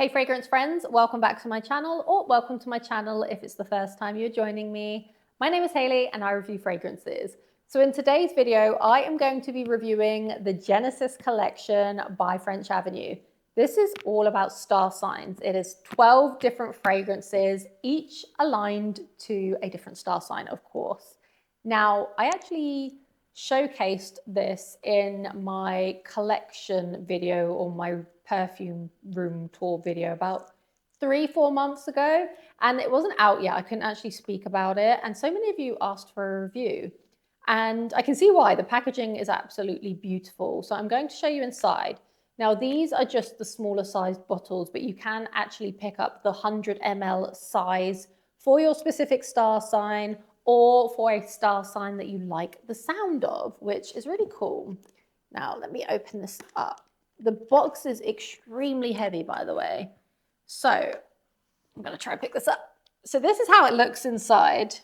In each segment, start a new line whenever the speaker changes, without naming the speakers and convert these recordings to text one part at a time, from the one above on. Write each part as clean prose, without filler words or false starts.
Hey fragrance friends, welcome back to my channel, or welcome to my channel if it's the first time you're joining me. My name is Hayley and I review fragrances. So in today's video, I am going to be reviewing the Genesis collection by French Avenue. This is all about star signs. It is 12 different fragrances, each aligned to a different star sign, of course. Now, I actually showcased this in my collection video or my perfume room tour video about 3-4 months ago, and it wasn't out yet. I couldn't actually speak about it, and so many of you asked for a review, and I can see why. The packaging is absolutely beautiful. So I'm going to show you inside. Now, these are just the smaller sized bottles, but you can actually pick up the 100 ml size for your specific star sign or for a star sign that you like the sound of, which is really cool. Now, let me open this up. The box is extremely heavy, by the way. So I'm going to try and pick this up. So this is how it looks inside.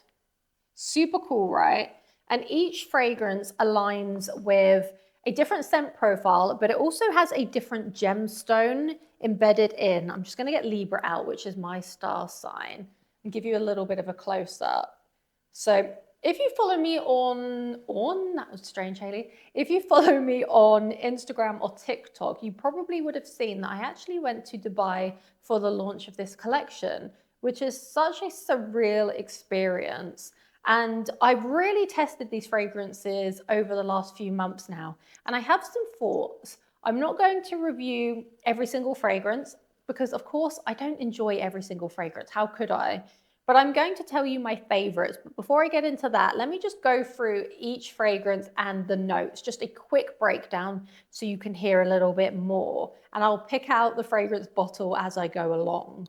Super cool, right? And each fragrance aligns with a different scent profile, but it also has a different gemstone embedded in. I'm just going to get Libra out, which is my star sign, and give you a little bit of a close-up. So if you follow me that was strange, Hayley. If you follow me on Instagram or TikTok, you probably would have seen that I actually went to Dubai for the launch of this collection, which is such a surreal experience. And I've really tested these fragrances over the last few months now, and I have some thoughts. I'm not going to review every single fragrance because, of course, I don't enjoy every single fragrance. How could I? But I'm going to tell you my favorites. But before I get into that, let me just go through each fragrance and the notes, just a quick breakdown so you can hear a little bit more. And I'll pick out the fragrance bottle as I go along.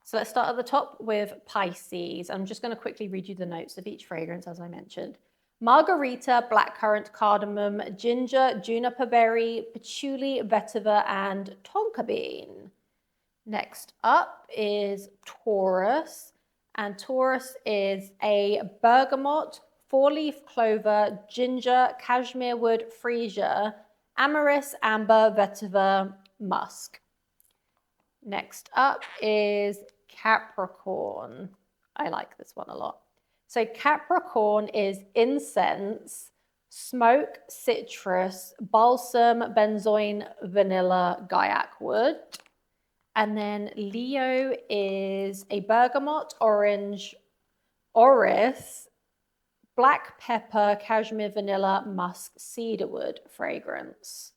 So let's start at the top with Pisces. I'm just going to quickly read you the notes of each fragrance, as I mentioned. Margarita, blackcurrant, cardamom, ginger, juniper berry, patchouli, vetiver, and tonka bean. Next up is Taurus. And Taurus is a bergamot, 4-leaf clover, ginger, cashmere wood, freesia, amyris, amber, vetiver, musk. Next up is Capricorn. I like this one a lot. So Capricorn is incense, smoke, citrus, balsam, benzoin, vanilla, gaiac wood. And then Leo is a bergamot, orange, orris, black pepper, cashmere, vanilla, musk, cedarwood fragrance.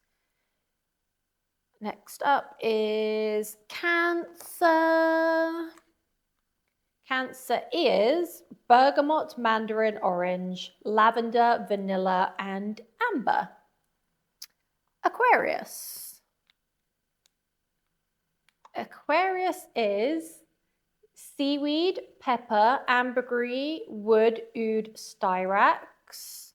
Next up is Cancer. Cancer is bergamot, mandarin, orange, lavender, vanilla, and amber. Aquarius. Aquarius is seaweed, pepper, ambergris, wood, oud, styrax.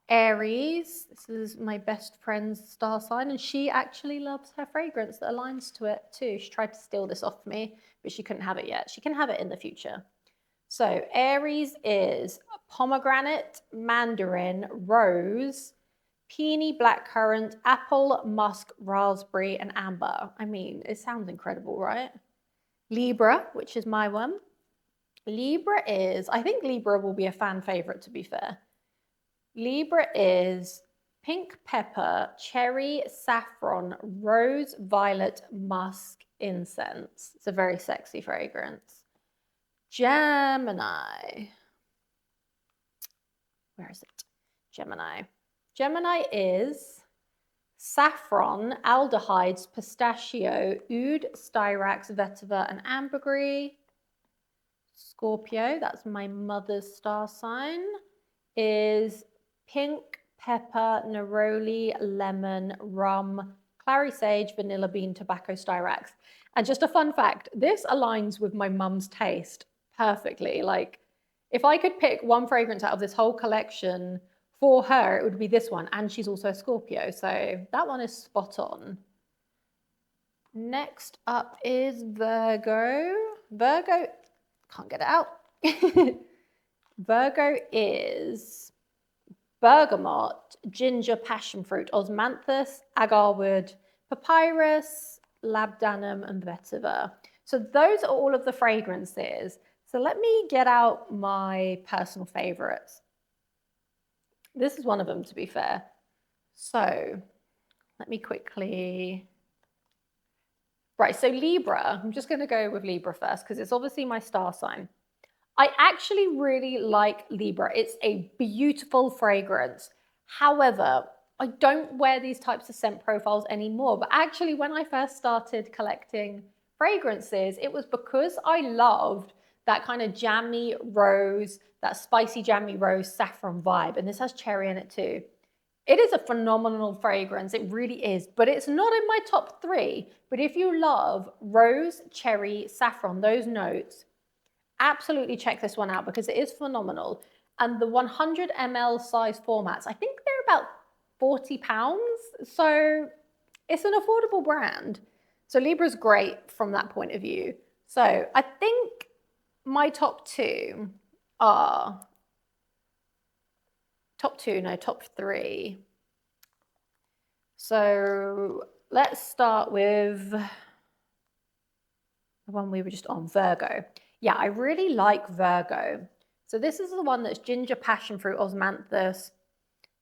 Aries, this is my best friend's star sign, and she actually loves her fragrance that aligns to it too. She tried to steal this off me, but she couldn't have it yet. She can have it in the future. So Aries is pomegranate, mandarin, rose, peony, blackcurrant, apple, musk, raspberry, and amber. I mean, it sounds incredible, right? Libra, which is my one. Libra is, I think Libra will be a fan favorite, to be fair. Libra is pink pepper, cherry, saffron, rose, violet, musk, incense. It's a very sexy fragrance. Gemini. Where is it? Gemini. Gemini is saffron, aldehydes, pistachio, oud, styrax, vetiver, and ambergris. Scorpio, that's my mother's star sign, is pink, pepper, neroli, lemon, rum, clary sage, vanilla bean, tobacco, styrax. And just a fun fact, this aligns with my mum's taste perfectly. Like, if I could pick one fragrance out of this whole collection for her, it would be this one, and she's also a Scorpio, so that one is spot on. Next up is Virgo. Virgo, can't get it out. Virgo is bergamot, ginger, passion fruit, osmanthus, agarwood, papyrus, Labdanum, and Vetiver. So those are all of the fragrances. So let me get out my personal favorites. This is one of them, to be fair. So let me quickly... Right, so Libra, I'm just going to go with Libra first because it's obviously my star sign. I actually really like Libra. It's a beautiful fragrance. However, I don't wear these types of scent profiles anymore. But actually, when I first started collecting fragrances, it was because I loved that kind of jammy rose, that spicy jammy rose saffron vibe. And this has cherry in it too. It is a phenomenal fragrance, it really is, but it's not in my top 3. But if you love rose, cherry, saffron, those notes, absolutely check this one out because it is phenomenal. And the 100 ml size formats, I think they're about £40. So it's an affordable brand. So Libra's great from that point of view. So I think my top 2 are... top 3. So let's start with the one we were just on, Virgo. Yeah, I really like Virgo. So this is the one that's ginger, passion fruit, osmanthus,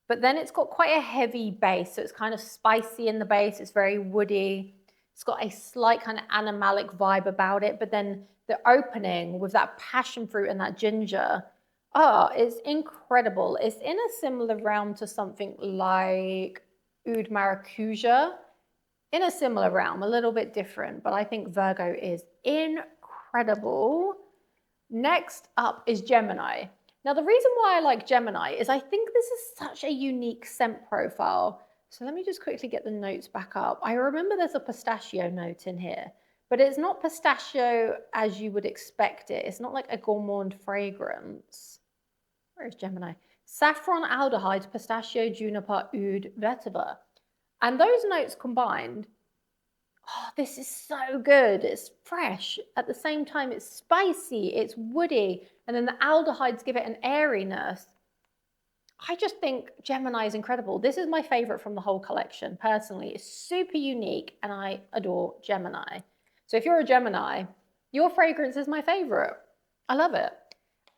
but then it's got quite a heavy base. So it's kind of spicy in the base. It's very woody. It's got a slight kind of animalic vibe about it, but then the opening with that passion fruit and that ginger, oh, it's incredible. It's in a similar realm to something like Oud Maracuja. In a similar realm, a little bit different, but I think Virgo is incredible. Next up is Gemini. Now, the reason why I like Gemini is I think this is such a unique scent profile. So let me just quickly get the notes back up. I remember there's a pistachio note in here, but it's not pistachio as you would expect it. It's not like a gourmand fragrance. Where is Gemini? Saffron, aldehyde, pistachio, juniper, oud, vetiver. And those notes combined, oh, this is so good. It's fresh. At the same time, it's spicy, it's woody, and then the aldehydes give it an airiness. I just think Gemini is incredible. This is my favorite from the whole collection, personally. It's super unique, and I adore Gemini. So if you're a Gemini, your fragrance is my favorite. I love it.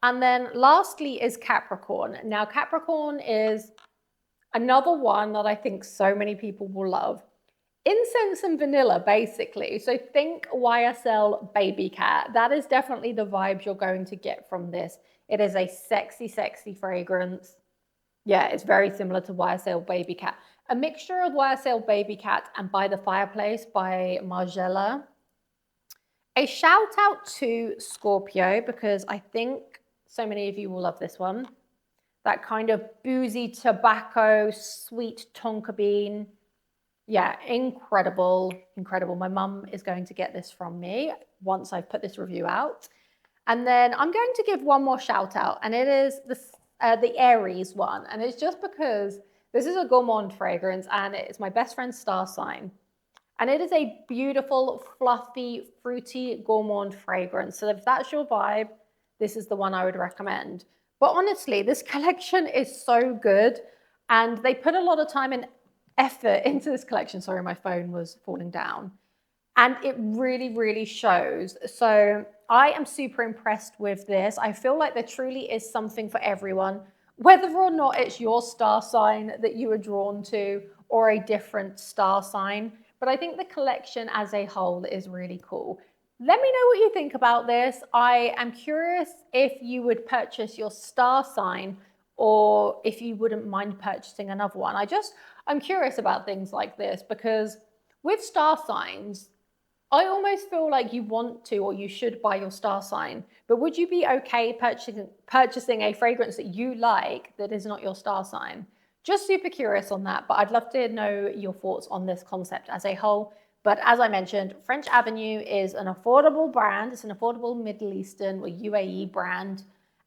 And then lastly is Capricorn. Now, Capricorn is another one that I think so many people will love. Incense and vanilla, basically. So think YSL Baby Cat. That is definitely the vibes you're going to get from this. It is a sexy, sexy fragrance. Yeah, it's very similar to YSL Baby Cat. A mixture of YSL Baby Cat and By the Fireplace by Margiela. A shout out to Scorpio because I think so many of you will love this one. That kind of boozy tobacco, sweet tonka bean. Yeah, incredible, incredible. My mum is going to get this from me once I've put this review out. And then I'm going to give one more shout out, and it is the Aries one. And it's just because this is a gourmand fragrance and it's my best friend's star sign. And it is a beautiful, fluffy, fruity gourmand fragrance. So if that's your vibe, this is the one I would recommend. But honestly, this collection is so good and they put a lot of time and effort into this collection. Sorry, my phone was falling down. And it really, really shows. So I am super impressed with this. I feel like there truly is something for everyone, whether or not it's your star sign that you are drawn to or a different star sign. But I think the collection as a whole is really cool. Let me know what you think about this. I am curious if you would purchase your star sign or if you wouldn't mind purchasing another one. I'm curious about things like this because with star signs, I almost feel like you want to or you should buy your star sign, but would you be okay purchasing a fragrance that you like that is not your star sign? Just super curious on that, but I'd love to know your thoughts on this concept as a whole. But as I mentioned, French Avenue is an affordable brand. It's an affordable Middle Eastern or UAE brand,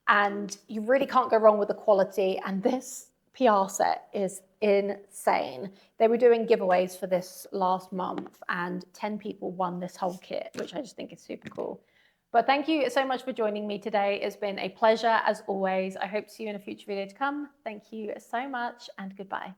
and you really can't go wrong with the quality. And this PR set is insane. They were doing giveaways for this last month, and 10 people won this whole kit, which I just think is super cool. But thank you so much for joining me today. It's been a pleasure as always. I hope to see you in a future video to come. Thank you so much and goodbye.